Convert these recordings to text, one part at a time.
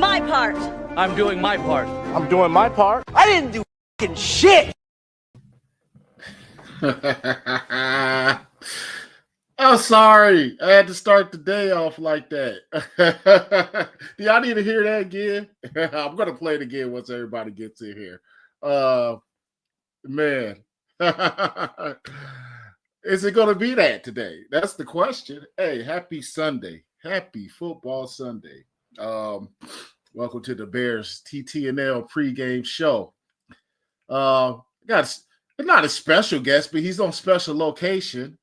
my part. I'm doing my part. I'm doing my part. I didn't do fucking shit. I'm sorry. I had to start the day off like that. Do y'all need to hear that again? I'm going to play it again once everybody gets in here. Man. Is it going to be that today? That's the question. Hey, happy Sunday. Happy football Sunday. Welcome to the Bears TTNL pregame show. Got not a special guest, but he's on special location.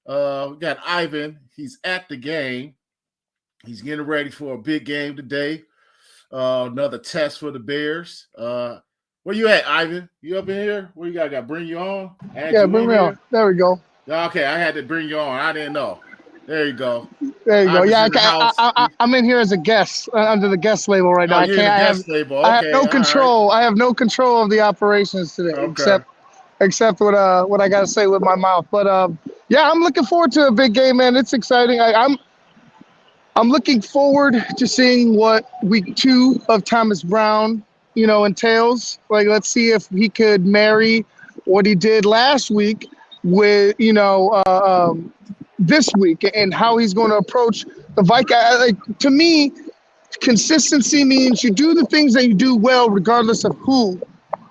We got Ivan. He's at the game. He's getting ready for a big game today. Another test for the Bears. Where you at, Ivan? You up in here? Where you got? Got bring you on? Yeah, bring me on. There we go. Okay, I had to bring you on. I didn't know. There you go. There you go. Yeah, I'm in here as a guest under the guest label right now. You're I guest label. Okay, I have no control. Right. I have no control of the operations today, except what I got to say with my mouth. But yeah, I'm looking forward to a big game, man. It's exciting. I'm looking forward to seeing what week 2 of Thomas Brown, entails. Like, let's see if he could marry what he did last week with this week and how he's going to approach the Vikings. Like, to me, consistency means you do the things that you do well regardless of who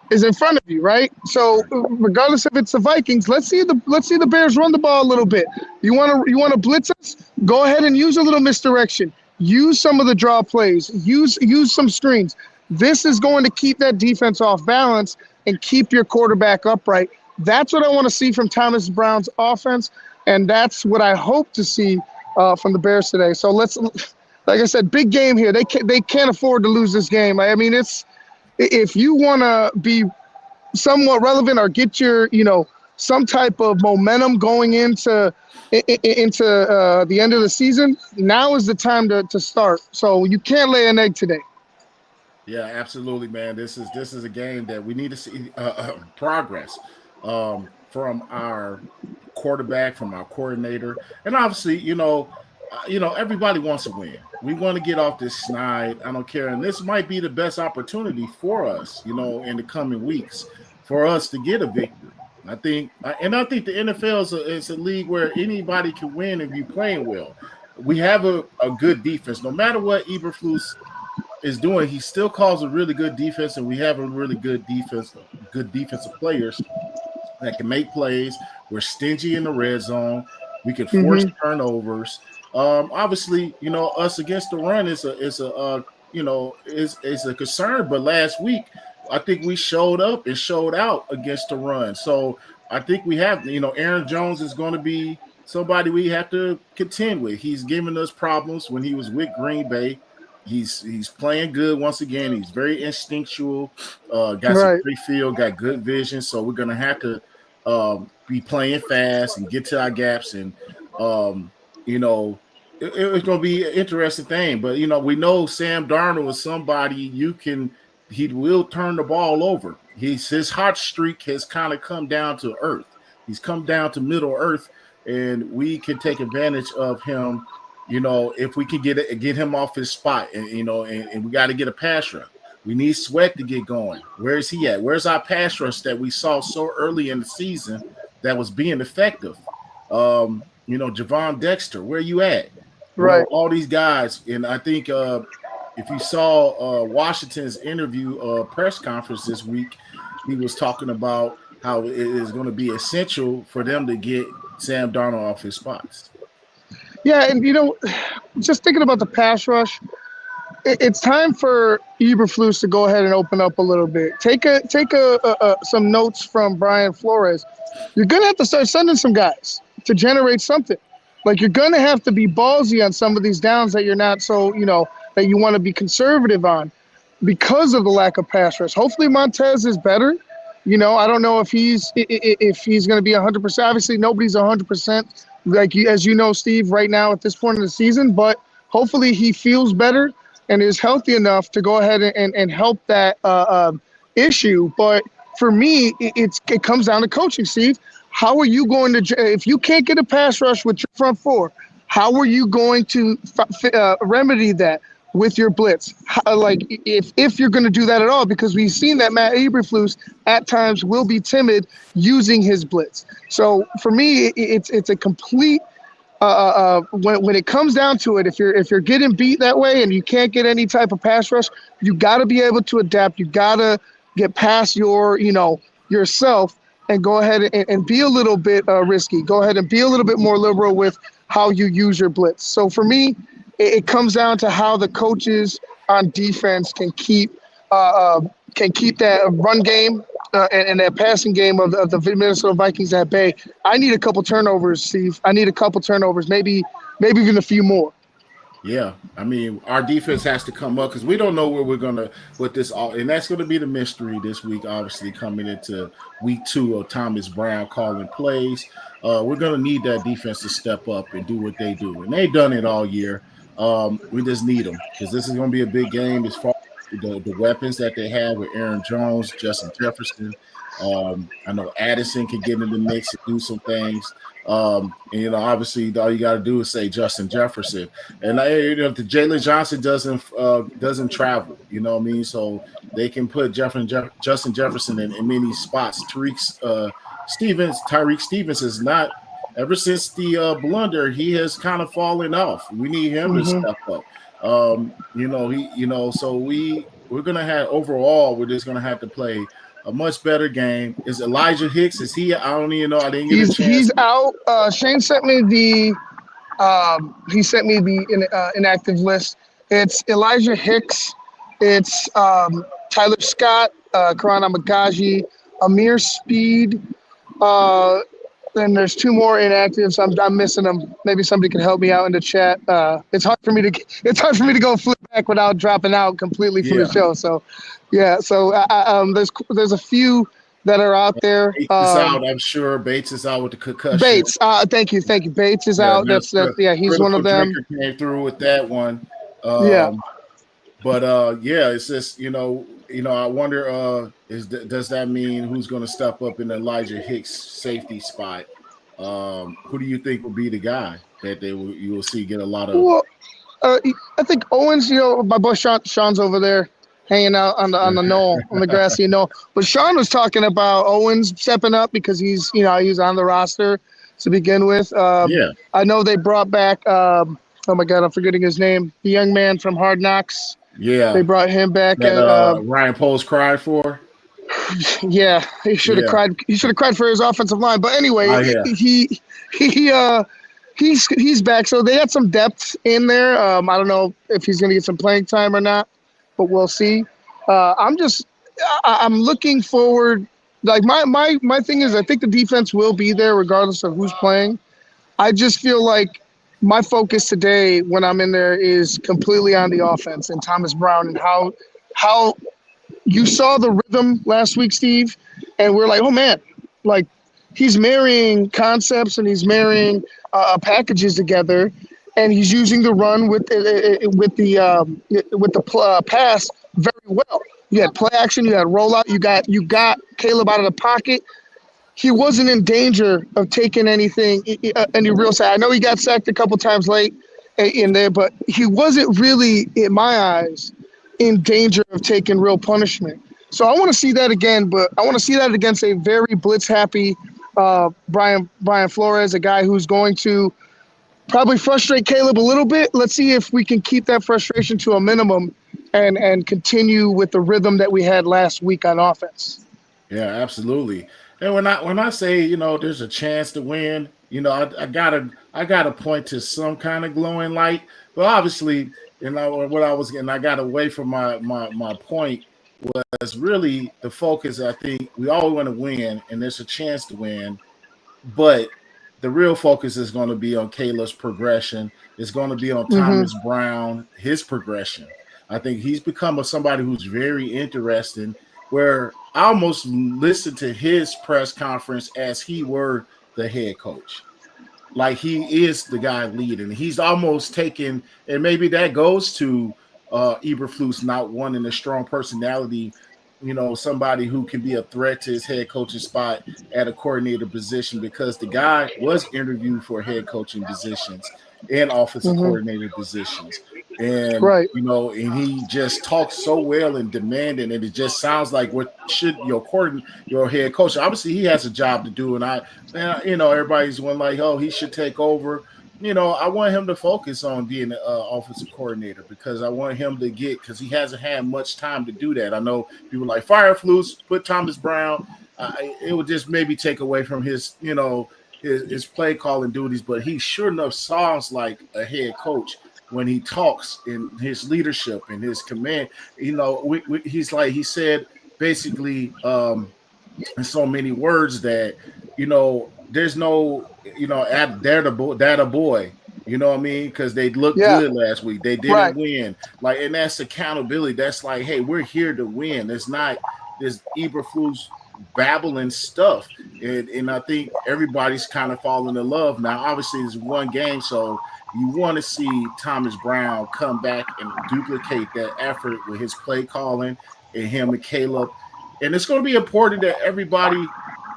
is in front of you, right? So regardless if it's the Vikings, let's see the Bears run the ball a little bit. You want to blitz us? Go ahead and use a little misdirection. Use some of the draw plays. Use some screens. This is going to keep that defense off balance and keep your quarterback upright. That's what I want to see from Thomas Brown's offense, and that's what I hope to see from the Bears today. So let's, like I said, big game here. They can't afford to lose this game. I mean, if you want to be somewhat relevant or get your, some type of momentum going into the end of the season, now is the time to start. So you can't lay an egg today. Yeah, absolutely, man. This is a game that we need to see progress from our quarterback, from our coordinator, and obviously, everybody wants to win. We want to get off this snide. I don't care, and this might be the best opportunity for us, in the coming weeks, for us to get a victory. I think the NFL is a league where anybody can win if you're playing well. We have a good defense, no matter what Eberflus is doing. He still calls a really good defense, and we have a really good defensive players that can make plays. We're stingy in the red zone. We can force turnovers. Obviously, us against the run is a concern. But last week, I think we showed up and showed out against the run. So I think we have, Aaron Jones is going to be somebody we have to contend with. He's given us problems when he was with Green Bay. He's playing good once again. He's very instinctual. Got some great feel, got good vision. So we're gonna have to be playing fast and get to our gaps. And it's gonna be an interesting thing. But we know Sam Darnold is somebody he will turn the ball over. His hot streak has kind of come down to earth. He's come down to Middle Earth, and we can take advantage of him. If we can get him off his spot, and we got to get a pass rush. We need Sweat to get going. Where is he at? Where's our pass rush that we saw so early in the season that was being effective? Javon Dexter, where you at? Right. All these guys, and I think if you saw Washington's press conference this week, he was talking about how it is going to be essential for them to get Sam Darnold off his spots. Yeah, and just thinking about the pass rush, it's time for Eberflus to go ahead and open up a little bit. Take some notes from Brian Flores. You're gonna have to start sending some guys to generate something. Like, you're gonna have to be ballsy on some of these downs that you're not so that you want to be conservative on because of the lack of pass rush. Hopefully Montez is better. I don't know if he's going to be 100%. Obviously, nobody's 100%. As you know, Steve, right now at this point in the season, but hopefully he feels better and is healthy enough to go ahead and help that issue. But for me, it comes down to coaching, Steve. How are you going to, if you can't get a pass rush with your front four, how are you going to remedy that? with your blitz. Like if you're going to do that at all, because we've seen that Matt Eberflus at times will be timid using his blitz. So for me, it's a complete when it comes down to it, if you're getting beat that way and you can't get any type of pass rush, you got to be able to adapt. You got to get past yourself and go ahead and be a little bit risky. Go ahead and be a little bit more liberal with how you use your blitz. So for me, it comes down to how the coaches on defense can keep that run game and that passing game of the Minnesota Vikings at bay. I need a couple turnovers, Steve. I need a couple turnovers, maybe even a few more. Yeah, I mean, our defense has to come up because we don't know where we're going to put this all, and that's going to be the mystery this week, obviously, coming into week 2 of Thomas Brown calling plays. We're going to need that defense to step up and do what they do, and they've done it all year. We just need them because this is going to be a big game as far as the weapons that they have with Aaron Jones, Justin Jefferson. I know Addison can get in the mix and do some things. And, obviously all you got to do is say Justin Jefferson. And, the Jalen Johnson doesn't travel, you know what I mean? So they can put Justin Jefferson in many spots. Tyreek Stevens is not – ever since the blunder, he has kind of fallen off. We need him to step up. So we're going to have – overall, we're just going to have to play – a much better game. Is Elijah Hicks? Is he? I don't even know. I didn't get a chance. He's out. Shayne sent me the inactive list. It's Elijah Hicks. It's Tyler Scott, Karan Amagaji, Amir Speed. Then there's 2 more inactives. I'm missing them. Maybe somebody can help me out in the chat. It's hard for me to go flip back without dropping out completely from the show. So, yeah. So there's a few that are out there. Bates is out. I'm sure Bates is out with the concussion. Bates. Thank you. Bates is out. That's he's one of them. Came through with that one. But it's just I wonder does that mean who's going to step up in Elijah Hicks safety spot? Who do you think will be the guy that you will see get a lot of? Well, I think Owens. My boy Sean's over there hanging out on the knoll, on the grassy knoll. But Sean was talking about Owens stepping up because he's on the roster to begin with. I know they brought back. Oh my God, I'm forgetting his name. The young man from Hard Knocks. Yeah, they brought him back. Ryan Poles cried for. Yeah, he should have cried. He should have cried for his offensive line. But anyway, he's back. So they had some depth in there. I don't know if he's going to get some playing time or not, but we'll see. I'm looking forward. Like my thing is, I think the defense will be there regardless of who's playing. I just feel like my focus today when I'm in there is completely on the offense and Thomas Brown and how you saw the rhythm last week, Steve, and we're like, oh man, like he's marrying concepts and he's marrying packages together, and he's using the run with the pass very well. You had play action, you had rollout, you got Caleb out of the pocket. He wasn't in danger of taking any real sack. I know he got sacked a couple times late in there, but he wasn't really, in my eyes, in danger of taking real punishment. So I want to see that again, but I want to see that against a very blitz-happy Brian Flores, a guy who's going to probably frustrate Caleb a little bit. Let's see if we can keep that frustration to a minimum and continue with the rhythm that we had last week on offense. Yeah, absolutely. And when I say, there's a chance to win, I gotta point to some kind of glowing light. But obviously, I got away from my point was really the focus. I think we all want to win, and there's a chance to win, but the real focus is going to be on Caleb's progression. It's going to be on Thomas Brown, his progression. I think he's become somebody who's very interesting, where I almost listened to his press conference as he were the head coach. Like he is the guy leading. He's almost taken, and maybe that goes to Eberflus not wanting a strong personality, somebody who can be a threat to his head coaching spot at a coordinator position, because the guy was interviewed for head coaching positions and offensive coordinator positions. And Right. you know, and he just talks so well and demanding, and it just sounds like what should your head coach. Obviously, he has a job to do, and you know, everybody's one like, oh, he should take over. You know, I want him to focus on being the offensive coordinator because I want him to because he hasn't had much time to do that. I know people like fire flus, put Thomas Brown. It would just maybe take away from his, you know, his play calling duties, but he sure enough sounds like a head coach when he talks in his leadership and his command. You know, he's like he said basically in so many words that, you know, there's no, you know, they're the boy. You know what I mean? Because they looked Yeah. good last week. They didn't Right. win. Like, and that's accountability. That's like, hey, we're here to win. It's not this Eberflus babbling stuff. And I think everybody's kind of falling in love now. Obviously, it's one game, so you want to see Thomas Brown come back and duplicate that effort with his play calling and him and Caleb. And it's going to be important that everybody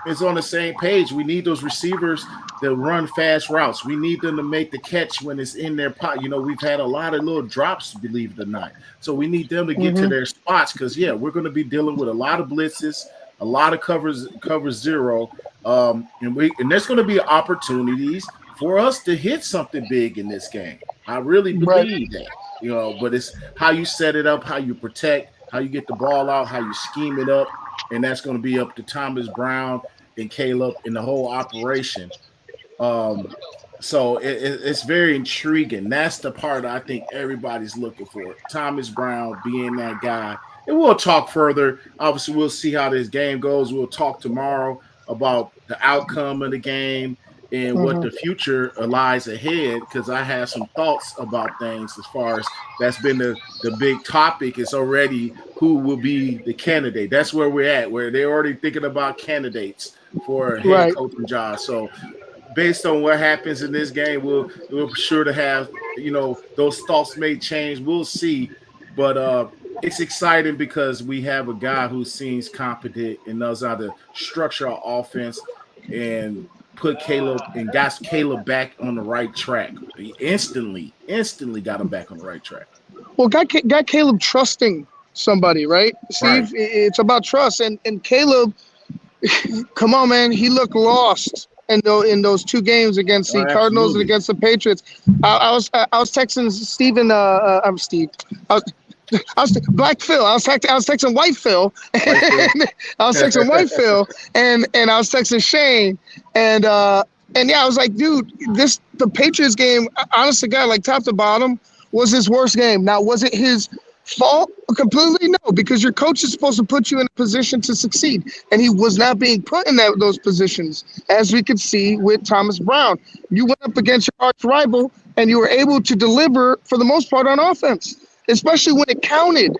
is on the same page. We need those receivers that run fast routes. We need them to make the catch when it's in their pot. You know, we've had a lot of little drops, believe it or not. So we need them to get to their spots because, yeah, we're going to be dealing with a lot of blitzes, a lot of cover zero. And there's going to be opportunities for us to hit something big in this game. I really believe that, you know, but it's how you set it up, how you protect, how you get the ball out, how you scheme it up. And that's going to be up to Thomas Brown and Caleb in the whole operation. So it's very intriguing. That's the part I think everybody's looking for. Thomas Brown being that guy. And we'll talk further. Obviously, we'll see how this game goes. We'll talk tomorrow about the outcome of the game and what the future lies ahead, because I have some thoughts about things as far as that's been the big topic. It's already who will be the candidate. That's where we're at, where they're already thinking about candidates for head coaching jobs. So based on what happens in this game, we'll be sure to have, you know, those thoughts may change. We'll see. But it's exciting because we have a guy who seems competent and knows how to structure our offense and put Caleb and got Caleb back on the right track. He instantly got him back on the right track. Well, got Caleb trusting somebody, right, Steve? Right. It's about trust. And Caleb, come on, man, he looked lost in those two games against the Cardinals and against the Patriots. I was texting Steven. I'm Steve. I was Black Phil. I was texting White Phil. I was texting White Phil, and I was texting Shayne, and yeah, I was like, dude, the Patriots game, honest to God, like top to bottom, was his worst game. Now, was it his fault completely? No, because your coach is supposed to put you in a position to succeed, and he was not being put in those positions, as we could see with Thomas Brown. You went up against your arch rival, and you were able to deliver for the most part on offense, especially when it counted.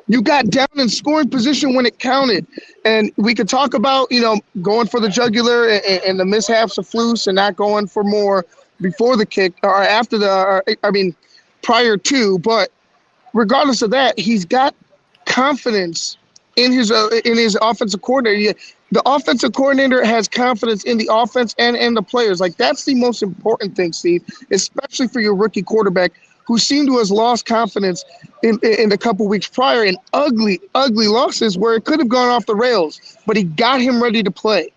You got down in scoring position when it counted. And we could talk about, you know, going for the jugular and the mishaps of Flus and not going for more before the kick or after prior to. But regardless of that, he's got confidence in his offensive coordinator. The offensive coordinator has confidence in the offense and in the players. Like, that's the most important thing, Steve, especially for your rookie quarterback, who seemed to have lost confidence in a couple weeks prior in ugly losses where it could have gone off the rails. But he got him ready to play,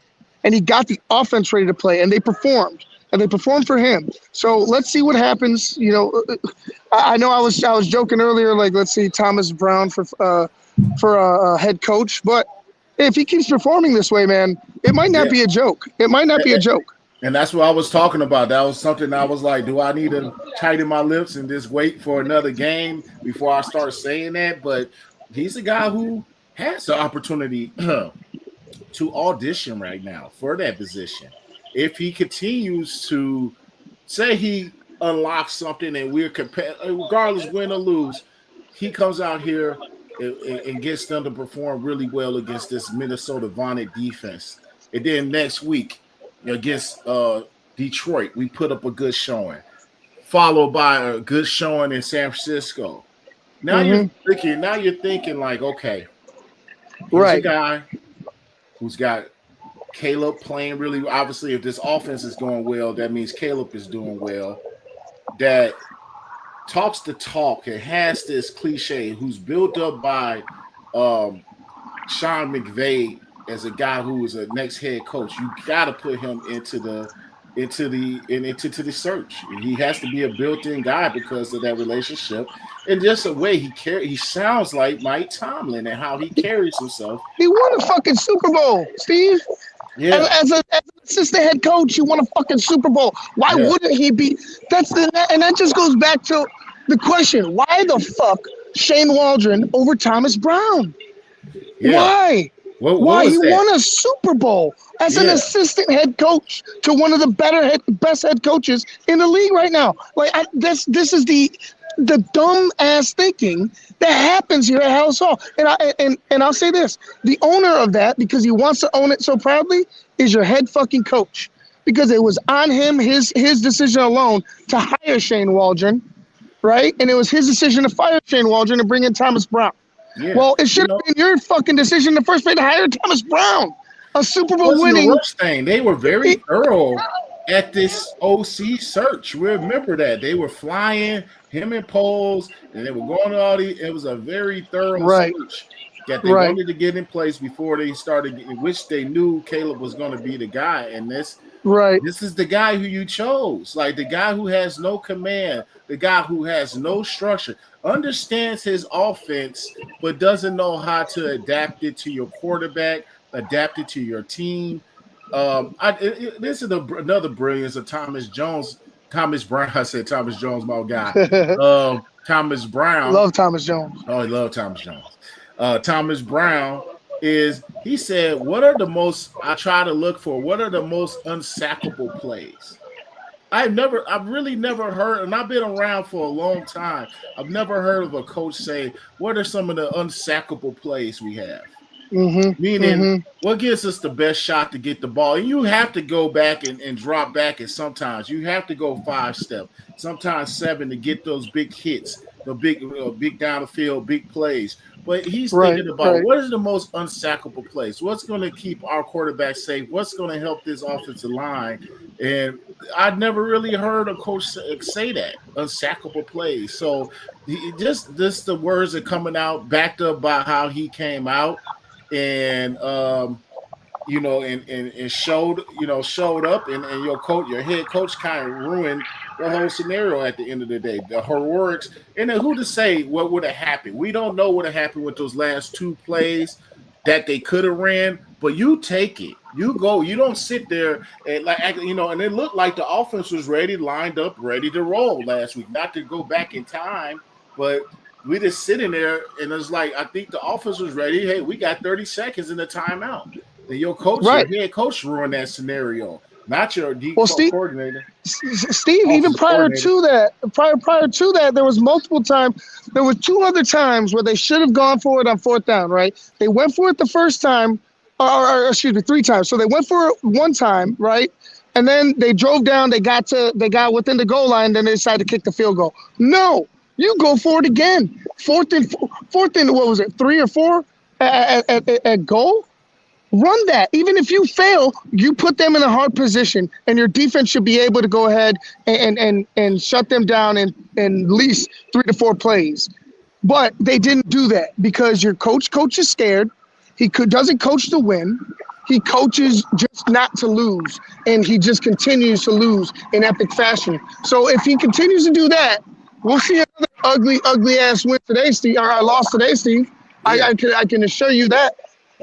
and he got the offense ready to play, and they performed. And they performed for him. So let's see what happens. You know, I know I was joking earlier, like, let's see Thomas Brown for a head coach. But if he keeps performing this way, man, it might not be a joke. It might not be a joke. And that's what I was talking about. That was something I was like, do I need to tighten my lips and just wait for another game before I start saying that? But he's a guy who has the opportunity to audition right now for that position. If he continues to say he unlocks something and we're regardless win or lose, he comes out here and gets them to perform really well against this Minnesota Vonnet defense. And then next week, against Detroit, we put up a good showing, followed by a good showing in San Francisco. Now you're thinking like, okay, here's a guy who's got Caleb playing really. Obviously, if this offense is going well, that means Caleb is doing well. That talks the talk and has this cliche, who's built up by Sean McVay as a guy who is a next head coach, you got to put him into the search. He has to be a built-in guy because of that relationship and just the way he sounds like Mike Tomlin and how he carries himself. He won a fucking Super Bowl, Steve. Yeah. As an assistant head coach, you won a fucking Super Bowl. Why wouldn't he be? And that just goes back to the question: why the fuck Shane Waldron over Thomas Brown? Yeah. Why? Why he won a Super Bowl as an assistant head coach to one of the best head coaches in the league right now. Like this is the dumb ass thinking that happens here at House Hall. And I'll say this: the owner of that, because he wants to own it so proudly, is your head fucking coach, because it was on him, his decision alone to hire Shane Waldron, right? And it was his decision to fire Shane Waldron and bring in Thomas Brown. Yeah. Well, it should have been your fucking decision in the first place to hire Thomas Brown, a Super Bowl winning. The worst thing, they were very thorough at this OC search. Remember that they were flying him and Poles, and they were going to all these. It was a very thorough search that they wanted to get in place before they started, which they knew Caleb was going to be the guy. And this is the guy who you chose, like the guy who has no command, the guy who has no structure, understands his offense, but doesn't know how to adapt it to your quarterback, adapt it to your team. This is another brilliance of Thomas Brown. I said Thomas Jones, my guy. Thomas Brown. Love Thomas Jones. Oh, I love Thomas Jones. Thomas Brown he said, what are the most unsackable plays? I've really never heard, and I've been around for a long time, I've never heard of a coach say, what are some of the unsackable plays we have? Meaning, what gives us the best shot to get the ball? And you have to go back and drop back, and sometimes you have to go 5-step, sometimes 7 to get those big hits, the big down the field, big plays. But he's thinking about what is the most unsackable place? What's going to keep our quarterback safe? What's going to help this offensive line? And I'd never really heard a coach say that, unsackable plays. So just the words are coming out, backed up by how he came out, and and showed up, and your head coach kind of ruined the whole scenario at the end of the day. The heroics, and then who to say what would have happened? We don't know what happened with those last 2 plays that they could have ran, but you take it. You go. You don't sit there and and it looked like the offense was lined up, ready to roll last week. Not to go back in time, but we just sitting there, and it's like, I think the offense was ready. Hey, we got 30 seconds in the timeout. Then your coach, your head coach, ruined that scenario, not your coordinator. Steve, even prior to that, there was multiple times. There were 2 other times where they should have gone for it on 4th down. Right? They went for it the first time, or excuse me, 3 times. So they went for it 1 time, right? And then they drove down. They got within the goal line. Then they decided to kick the field goal. No. You go for it again. Fourth and what was it, 3 or 4 at goal? Run that. Even if you fail, you put them in a hard position, and your defense should be able to go ahead and shut them down in at least 3 to 4 plays. But they didn't do that because your coach is scared. He doesn't coach to win. He coaches just not to lose, and he just continues to lose in epic fashion. So if he continues to do that, we'll see another ugly ass win today, Steve. Or I lost today, Steve. Yeah. I can assure you that.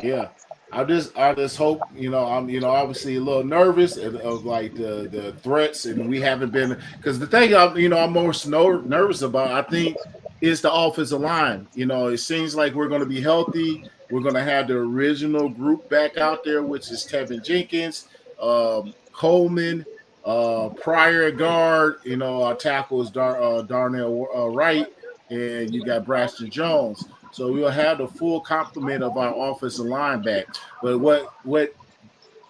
Yeah, I just hope, I'm obviously a little nervous of like the threats, and we haven't been, because the thing I'm most nervous about, I think, is the offensive line. It seems like we're going to be healthy. We're going to have the original group back out there, which is Tevin Jenkins, Coleman. Prior guard, our tackle is Darnell Wright, and you got Braxton Jones. So we'll have the full complement of our offensive line back. But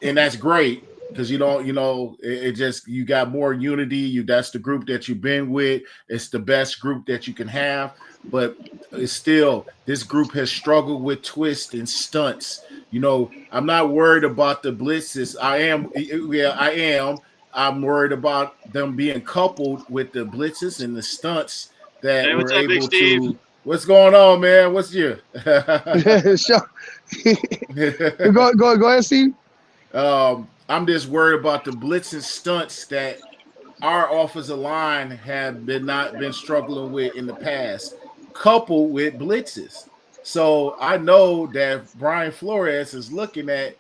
and that's great, because it just, you got more unity. That's the group that you've been with. It's the best group that you can have. But it's still, this group has struggled with twists and stunts. I'm not worried about the blitzes. I am. I'm worried about them being coupled with the blitzes and the stunts that Hey, we're what's up, Big able Steve? to. What's going on, man? What's your? Sure. Go ahead, Steve. I'm just worried about the blitz and stunts that our offensive line have not been struggling with in the past, coupled with blitzes. So I know that Brian Flores is looking at,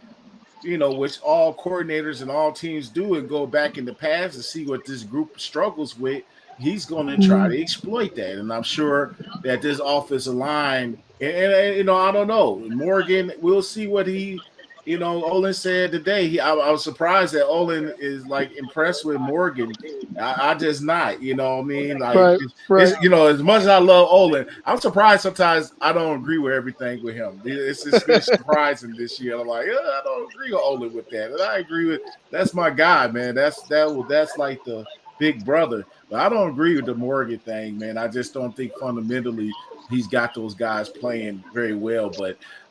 which all coordinators and all teams do, and go back in the past to see what this group struggles with. He's going to try to exploit that, and I'm sure that this offensive line, and I don't know, Morgan. We'll see what he. Olin said today. I was surprised that Olin is like impressed with Morgan. I just not. You know what I mean? Like, Right. it's, as much as I love Olin, I'm surprised sometimes I don't agree with everything with him. It's just been surprising this year. I'm like, I don't agree with Olin with that, and I agree with that's my guy, man. That's like the big brother. But I don't agree with the Morgan thing, man. I just don't think fundamentally he's got those guys playing very well.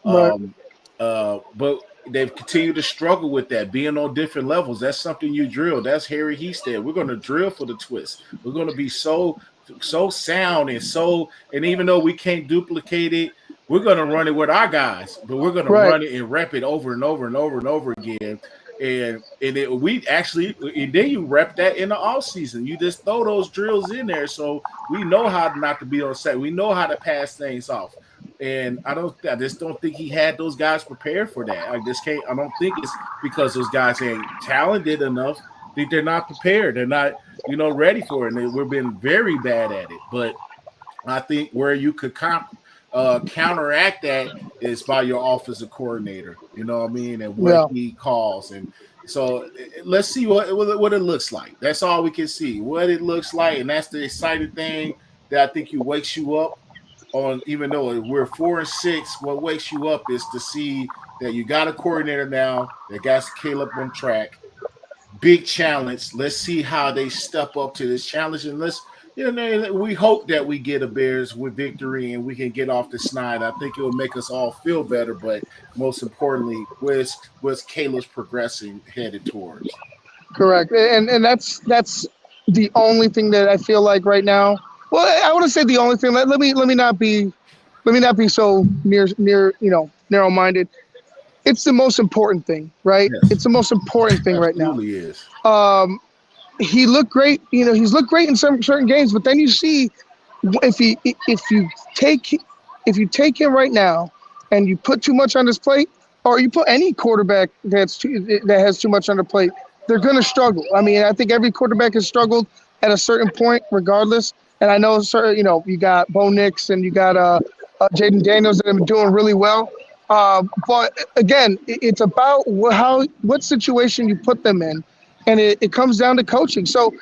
But they've continued to struggle with that, being on different levels. That's something you drill. That's Harry Hested. We're going to drill for the twist. We're going to be so sound and even though we can't duplicate it, we're going to run it with our guys, but we're going to run it and rep it over and over and over and over again. And then you rep that in the off season. You just throw those drills in there, so we know how not to be on set. We know how to pass things off. And I just don't think he had those guys prepared for that. I don't think it's because those guys ain't talented enough. I think they're not prepared. They're not, ready for it. And we've been very bad at it. But I think where you could counteract that is by your offensive coordinator, you know what I mean, and what he calls. And so let's see what it looks like. That's all we can see, what it looks like. And that's the exciting thing that I think wakes you up on, even though we're 4-6, what wakes you up is to see that you got a coordinator now that got Caleb on track. Big challenge. Let's see how they step up to this challenge, and we hope that we get a Bears with victory and we can get off the snide. I think it will make us all feel better, but most importantly, where's Caleb's progressing headed towards? Correct, and that's the only thing that I feel like right now. Well, I want to say the only thing. Let me not be so narrow-minded. It's the most important thing, right? Yes. It's the most important thing right now. Absolutely is. He looked great. He's looked great in some certain games, but then you see if you take him right now and you put too much on his plate, or you put any quarterback that has too much on their plate, they're going to struggle. I mean, I think every quarterback has struggled at a certain point, regardless. And I know, you got Bo Nix and you got Jaden Daniels that have been doing really well. But again, it's about what situation you put them in, and it comes down to coaching. So,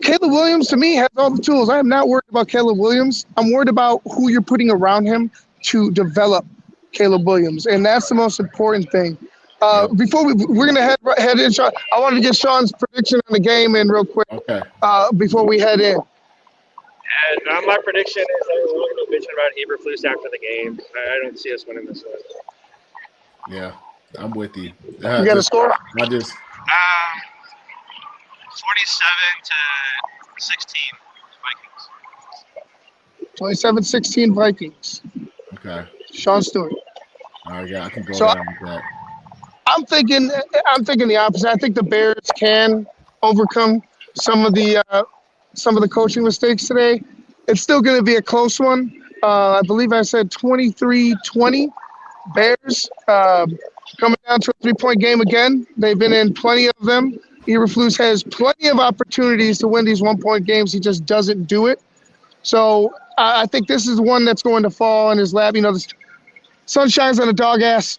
Caleb Williams to me has all the tools. I am not worried about Caleb Williams. I'm worried about who you're putting around him to develop Caleb Williams, and that's the most important thing. Before we're gonna head in, Sean, I wanted to get Sean's prediction on the game in real quick. Okay. Before we head in. And my prediction is that we're going to be bitching about Eberflus after the game. I don't see us winning this one. Yeah, I'm with you. You got a score? I just 27-16 Vikings. 27-16 Vikings. Okay. Sean Stewart. All right, I can go down with that. I'm thinking the opposite. I think the Bears can overcome some of the coaching mistakes today. It's still going to be a close one. I believe I said 23-20 Bears. Coming down to a 3-point game again. They've been in plenty of them. Eberflus has plenty of opportunities to win these 1-point games. He just doesn't do it. So I think this is one that's going to fall in his lap. The sun shines on a dog ass,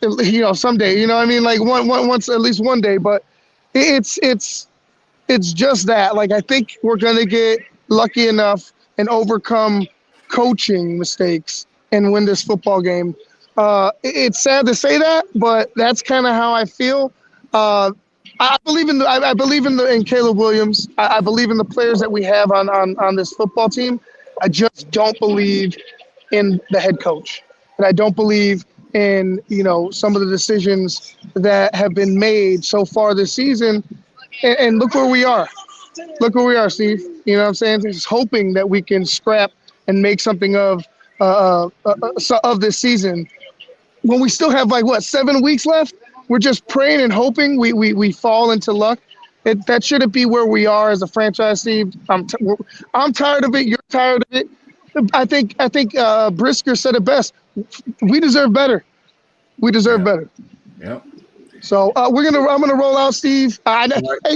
someday. You know what I mean? Like once, at least one day. But it's just that. Like, I think we're going to get lucky enough and overcome coaching mistakes and win this football game. It's sad to say that, but that's kind of how I feel. I believe in Caleb Williams. I believe in the players that we have on this football team. I just don't believe in the head coach, and I don't believe in some of the decisions that have been made so far this season. And look where we are. look where we are, Steve. You know what I'm saying? Just hoping that we can scrap and make something of this season. When we still have 7 weeks left, we're just praying and hoping we fall into luck. That shouldn't be where we are as a franchise, Steve. I'm tired of it. You're tired of it. I think Brisker said it best. We deserve better. We deserve better. Yep. So I'm gonna roll out, Steve. Hey,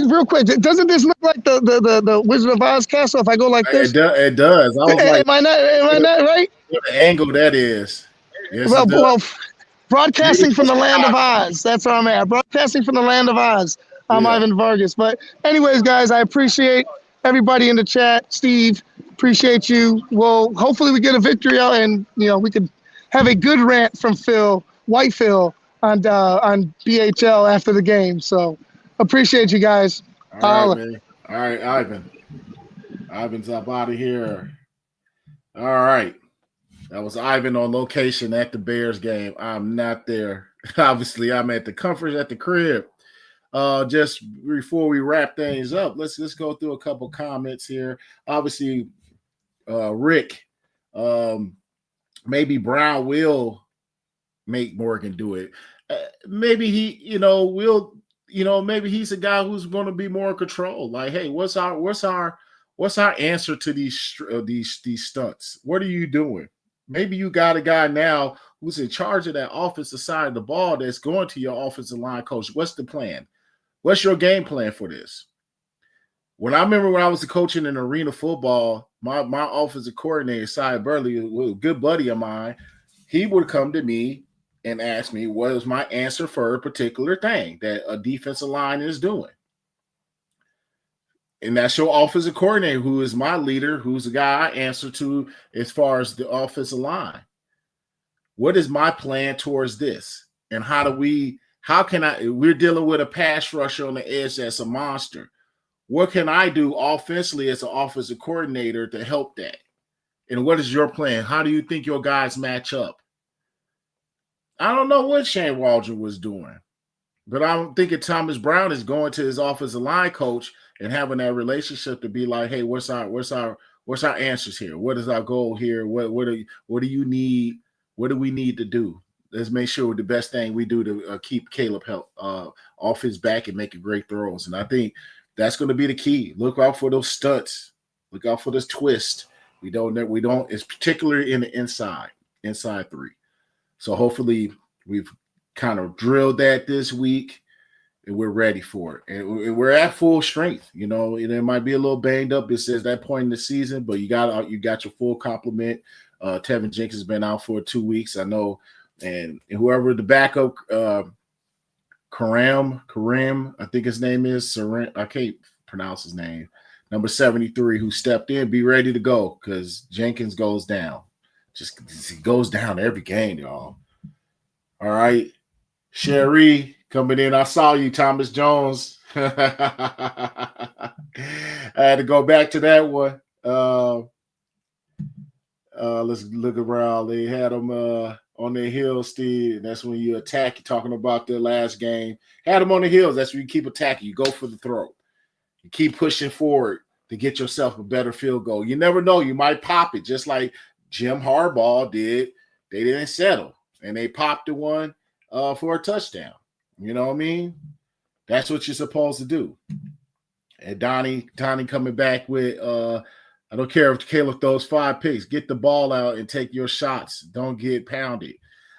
real quick, doesn't this look like the Wizard of Oz castle? If I go like this, it does. I was like, am I not right? What the angle that is? Yes, Well, broadcasting from the land of Oz. That's where I'm at. Broadcasting from the land of Oz. I'm Ivan Vargas. But anyways, guys, I appreciate everybody in the chat. Steve, appreciate you. Well, hopefully we get a victory out, and we could have a good rant from White Phil, on BHL after the game. So appreciate you guys. All right, man. All right, Ivan. Ivan's up out of here. All right. That was Ivan on location at the Bears game. I'm not there. Obviously, I'm at the conference at the crib. Just before we wrap things up, let's go through a couple comments here. Obviously, Rick, maybe Brown will make Morgan do it. Maybe he, maybe he's a guy who's going to be more in control. Like, hey, what's our answer to these stunts? What are you doing? Maybe you got a guy now who's in charge of that offensive side of the ball that's going to your offensive line coach. What's the plan? What's your game plan for this? When I was coaching in arena football, my offensive coordinator, Cy Burley, was a good buddy of mine. He would come to me and ask me what was my answer for a particular thing that a defensive line is doing. And that's your offensive coordinator, who is my leader, who's the guy I answer to as far as the offensive line. What is my plan towards this? And we're dealing with a pass rusher on the edge that's a monster. What can I do offensively as an offensive coordinator to help that? And what is your plan? How do you think your guys match up? I don't know what Shane Waldron was doing, but I'm thinking Thomas Brown is going to his offensive line coach and having that relationship to be like, hey, what's our answers here? What is our goal here? What do you need? What do we need to do? Let's make sure the best thing we do to keep Caleb off his back and making great throws. And I think that's going to be the key. Look out for those stunts. Look out for this twist. We don't. It's particularly in the inside three. So hopefully we've kind of drilled that this week, and we're ready for it. And we're at full strength. It might be a little banged up. It says that point in the season, but you got your full complement. Tevin Jenkins has been out for 2 weeks, I know, and whoever the backup, Kareem, I think his name is. I can't pronounce his name. Number 73, who stepped in, be ready to go because Jenkins goes down. He goes down every game, y'all. All right. Sherry coming in. I saw you, Thomas Jones. I had to go back to that one. Let's look around. They had them on their heels, Steve. And that's when you attack. You're talking about the last game. Had them on the heels. That's when you keep attacking. You go for the throw. You keep pushing forward to get yourself a better field goal. You never know. You might pop it, just like Jim Harbaugh did. They didn't settle, and they popped the one for a touchdown. You know what I mean? That's what you're supposed to do. And Donnie coming back with I don't care if Caleb throws 5 picks. Get the ball out and take your shots. Don't get pounded.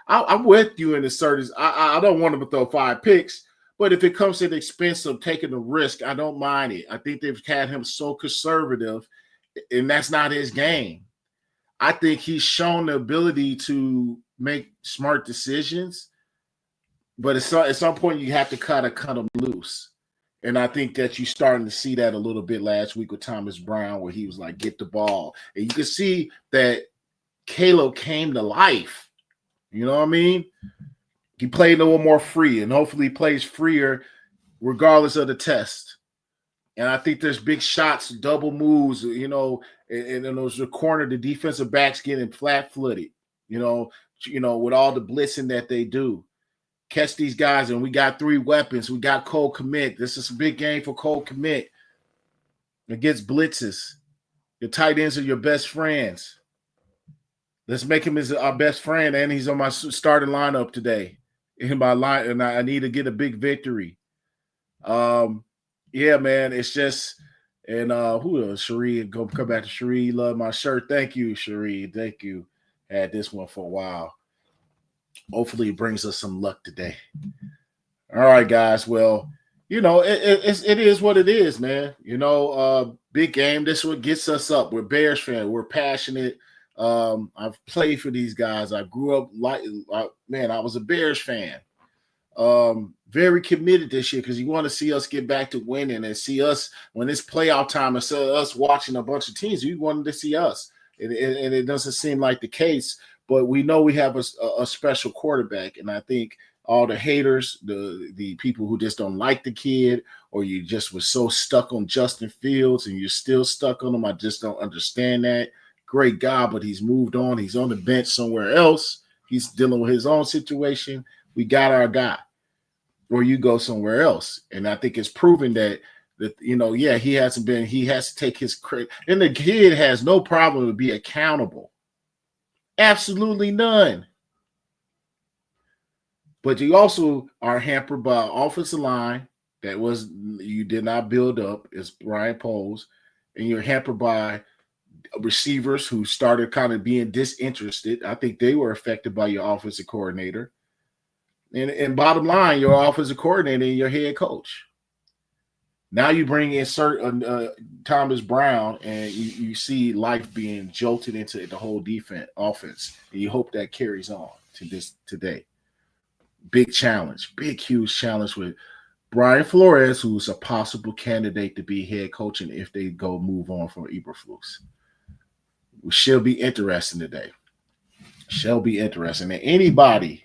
I'm with you in the certain. I don't want him to throw 5 picks, but if it comes at the expense of taking the risk, I don't mind it. I think they've had him so conservative, and that's not his game. I think he's shown the ability to make smart decisions, but at some point you have to kind of cut him loose. And I think that you're starting to see that a little bit last week with Thomas Brown, where he was like, get the ball. And you can see that Caleb came to life. You know what I mean? He played a little more free, and hopefully he plays freer regardless of the test. And I think there's big shots, double moves, and those the corner, the defensive backs getting flat-footed, with all the blitzing that they do. Catch these guys, and we got 3 weapons. We got Cole Kmet. This is a big game for Cole Kmet. against blitzes. Your tight ends are your best friends. Let's make him as our best friend, and he's on my starting lineup today. In my line, and I need to get a big victory. Yeah, man, it's just, and who else? Cherie, go come back to Cherie. Love my shirt. Thank you, Cherie. Thank you. Had this one for a while. Hopefully, it brings us some luck today. All right, guys. Well, you know, it is what it is, man. You know, big game. This is what gets us up. We're Bears fans. We're passionate. I've played for these guys. I grew up I was a Bears fan. Very committed this year because you want to see us get back to winning and see us when it's playoff time, instead of us watching a bunch of teams. You wanted to see us, and it doesn't seem like the case. But we know we have a special quarterback, and I think all the haters, the people who just don't like the kid, or you just was so stuck on Justin Fields and you're still stuck on him. I just don't understand that. Great guy, but he's moved on. He's on the bench somewhere else. He's dealing with his own situation. We got our guy, or you go somewhere else. And I think it's proven that you know, yeah, he has to take his credit. And the kid has no problem to be accountable. Absolutely none. But you also are hampered by an offensive line that you did not build up, as Brian Poles, and you're hampered by receivers who started kind of being disinterested. I think they were affected by your offensive coordinator. And bottom line, your offensive coordinator and your head coach. Now you bring in Thomas Brown, and you see life being jolted into the whole offense, and you hope that carries on to today. Big challenge, big, huge challenge with Brian Flores, who's a possible candidate to be head coaching if they move on from Eberflus. It shall be interesting today. Shall be interesting. And anybody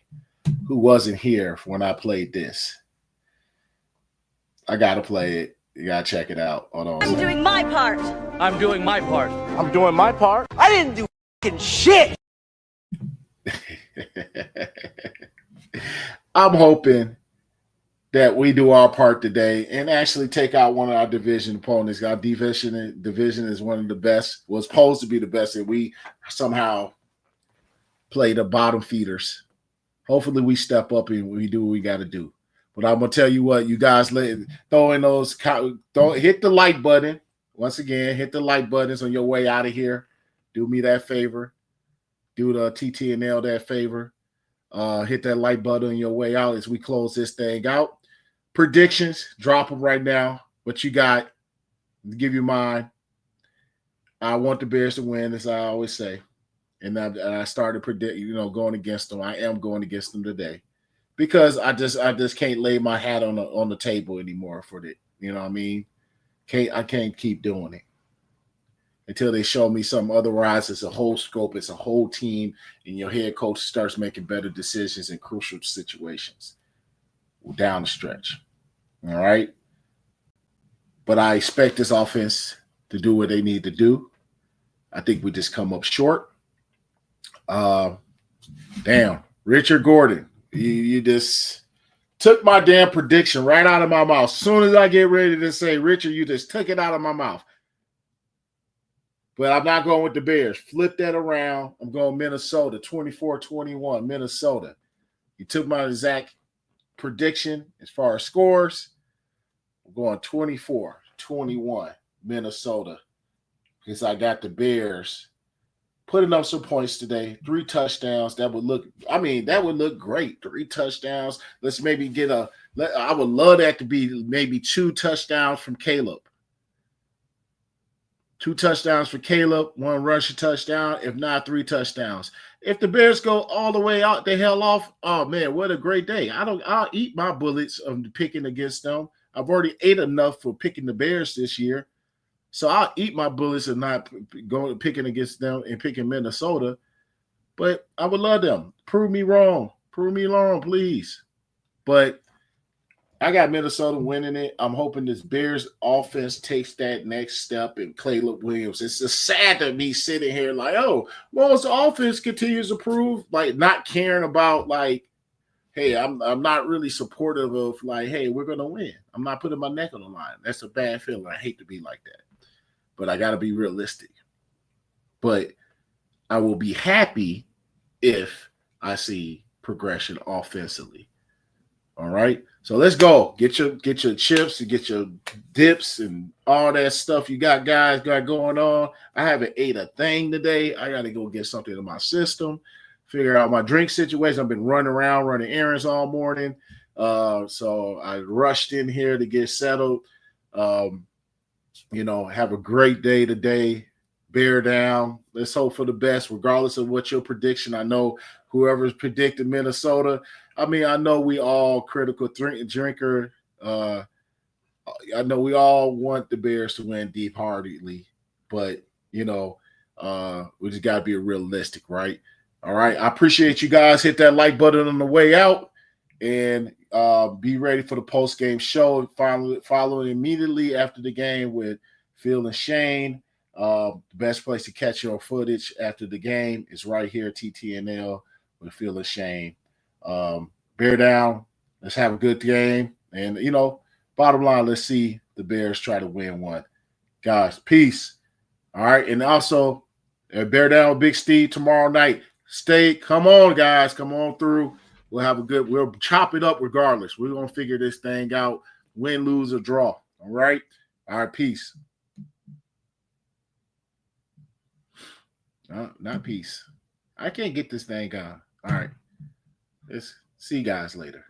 who wasn't here when I played this, I gotta play it. You gotta check it out. Hold on. I'm doing my part. I'm doing my part. I'm doing my part. I didn't do fucking shit. I'm hoping that we do our part today and actually take out one of our division opponents. Our division is one of the best, was supposed to be the best, and we somehow play the bottom feeders. Hopefully we step up and we do what we got to do. But I'm going to tell you what, you guys, hit the like button. Once again, hit the like buttons on your way out of here. Do me that favor. Do the TTNL that favor. Hit that like button on your way out as we close this thing out. Predictions, drop them right now. What you got? To give you mine. I want the Bears to win, as I always say. And I started going against them. I am going against them today because I just can't lay my hat on the table anymore for it. You know what I mean? I can't keep doing it until they show me something. Otherwise, it's a whole scope, it's a whole team, and your head coach starts making better decisions in crucial situations down the stretch. All right? But I expect this offense to do what they need to do. I think we just come up short. Damn, Richard Gordon, you just took my damn prediction right out of my mouth. As soon as I get ready to say, Richard, you just took it out of my mouth. But I'm not going with the Bears. Flip that around. I'm going Minnesota, 24-21, Minnesota. You took my exact prediction as far as scores. I'm going 24-21, Minnesota, because I got the Bears putting up some points today. 3 touchdowns. That would look great. 3 touchdowns. Let's maybe I would love that to be maybe 2 touchdowns from Caleb. 2 touchdowns for Caleb, 1 rushing touchdown, if not 3 touchdowns. If the Bears go all the way out the hell off, oh man, what a great day. I'll eat my bullets of picking against them. I've already ate enough for picking the Bears this year. So I'll eat my bullets and not picking against them and picking Minnesota. But I would love them. Prove me wrong. Prove me wrong, please. But I got Minnesota winning it. I'm hoping this Bears offense takes that next step, and Caleb Williams. It's just sad to me sitting here like, oh, well, as the offense continues to prove, like not caring about like, hey, I'm not really supportive of like, hey, we're gonna win. I'm not putting my neck on the line. That's a bad feeling. I hate to be like that. but I got to be realistic. But I will be happy if I see progression offensively. All right. So let's go. Get your chips and get your dips and all that stuff you got going on. I haven't ate a thing today. I got to go get something in my system, figure out my drink situation. I've been running around, running errands all morning. So I rushed in here to get settled. Have a great day today. Bear down. Let's hope for the best, regardless of what your prediction. I know whoever's predicted Minnesota. I mean, I know we all critical drinker. I know we all want the Bears to win deep-heartedly, but we just got to be realistic, right? All right. I appreciate you guys. Hit that like button on the way out, and be ready for the post-game show. Following immediately after the game with Phil and Shayne. The best place to catch your footage after the game is right here, TTNL with Phil and Shayne. Bear down. Let's have a good game. And, bottom line, let's see the Bears try to win one. Guys, peace. All right. And also, bear down with Big Steve tomorrow night. Come on, guys. Come on through. We'll chop it up regardless. We're going to figure this thing out. Win, lose, or draw. All right. All right. Peace. Not peace. I can't get this thing going. All right. Let's see you guys later.